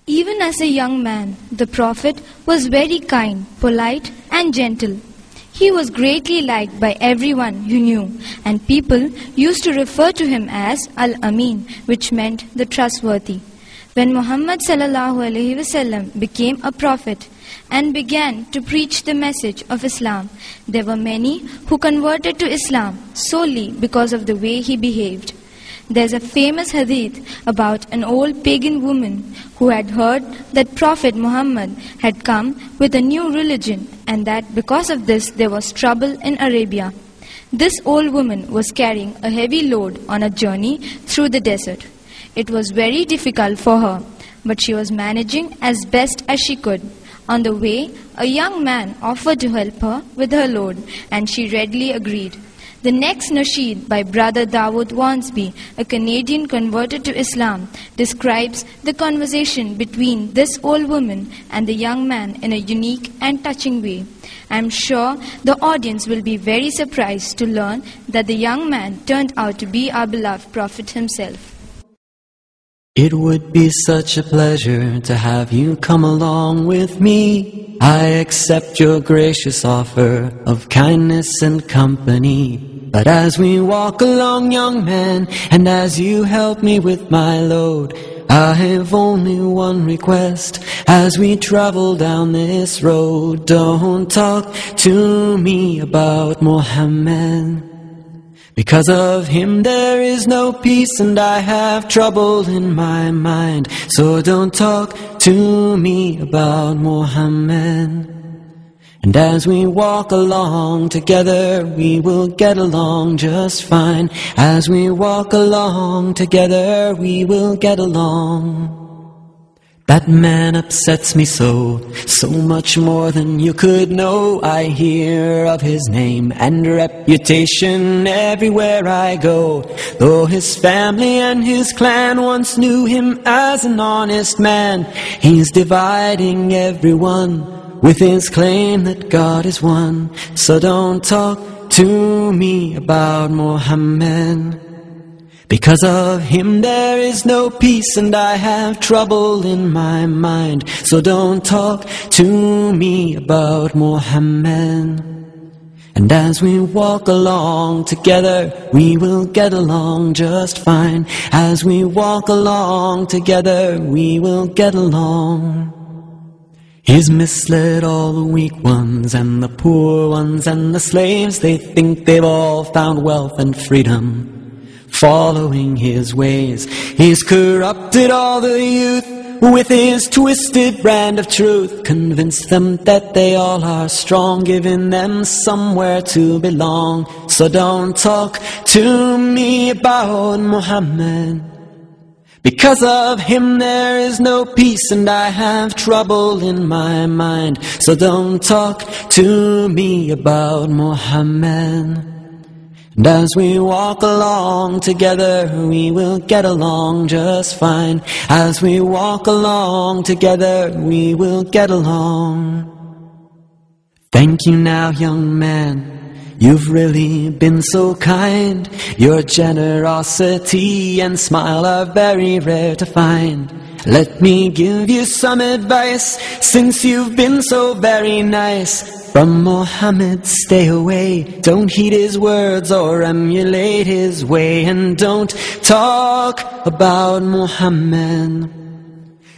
Even as a young man, the Prophet was very kind, polite and gentle. He was greatly liked by everyone who knew, and people used to refer to him as Al-Amin, which meant the trustworthy. When Muhammad ﷺ became a prophet and began to preach the message of Islam, there were many who converted to Islam solely because of the way he behaved. There's a famous hadith about an old pagan woman who had heard that Prophet Muhammad had come with a new religion and that because of this there was trouble in Arabia. This old woman was carrying a heavy load on a journey through the desert. It was very difficult for her, but she was managing as best as she could. On the way, a young man offered to help her with her load, and she readily agreed. The next nasheed by Brother Dawood Wansby, a Canadian converted to Islam, describes the conversation between this old woman and the young man in a unique and touching way. I am sure the audience will be very surprised to learn that the young man turned out to be our beloved Prophet himself. It would be such a pleasure to have you come along with me. I accept your gracious offer of kindness and company. But as we walk along, young man, and as you help me with my load, I have only one request as we travel down this road. Don't talk to me about Muhammad. Because of him there is no peace and I have trouble in my mind. So don't talk to me about Muhammad. And as we walk along together, we will get along just fine. As we walk along together, we will get along. That man upsets me so much more than you could know. I hear of his name and reputation everywhere I go. Though his family and his clan once knew him as an honest man, he's dividing everyone with his claim that God is one. So don't talk to me about Muhammad. Because of him there is no peace and I have trouble in my mind. So don't talk to me about Muhammad. And as we walk along together, we will get along just fine. As we walk along together, we will get along. He's misled all the weak ones and the poor ones and the slaves. They think they've all found wealth and freedom following his ways. He's corrupted all the youth with his twisted brand of truth. Convinced them that they all are strong, giving them somewhere to belong. So don't talk to me about Muhammad. Because of him there is no peace and I have trouble in my mind. So don't talk to me about Muhammad. And as we walk along together, we will get along just fine. As we walk along together, we will get along. Thank you now, young man, you've really been so kind. Your generosity and smile are very rare to find. Let me give you some advice, since you've been so very nice. From Muhammad stay away, don't heed his words or emulate his way. And don't talk about Muhammad.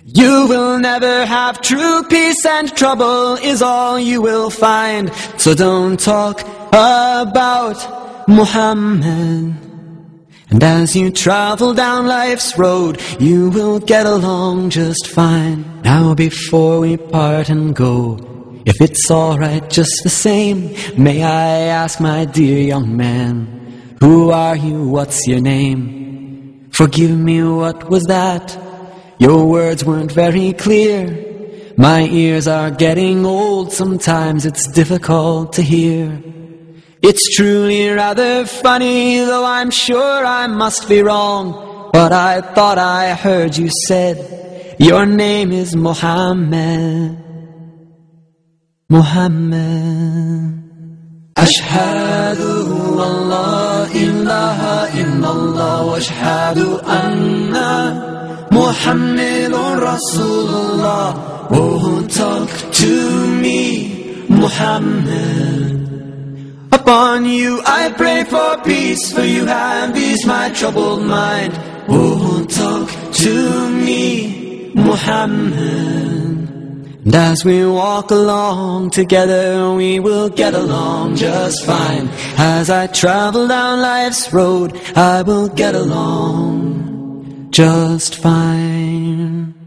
You will never have true peace and trouble is all you will find. So don't talk about Muhammad. And as you travel down life's road, you will get along just fine. Now before we part and go, if it's alright just the same, may I ask, my dear young man, who are you, what's your name? Forgive me, what was that? Your words weren't very clear. My ears are getting old, sometimes it's difficult to hear. It's truly rather funny, though I'm sure I must be wrong. But I thought I heard you said your name is Muhammad. Muhammad. Ashhadu an la ilaha illallah wa ashhadu anna Muhammed Rasulullah, oh talk to me, Muhammad. Upon you I pray for peace, for you have eased my troubled mind. Oh talk to me, Muhammad. And as we walk along together, we will get along just fine. As I travel down life's road, I will get along just fine.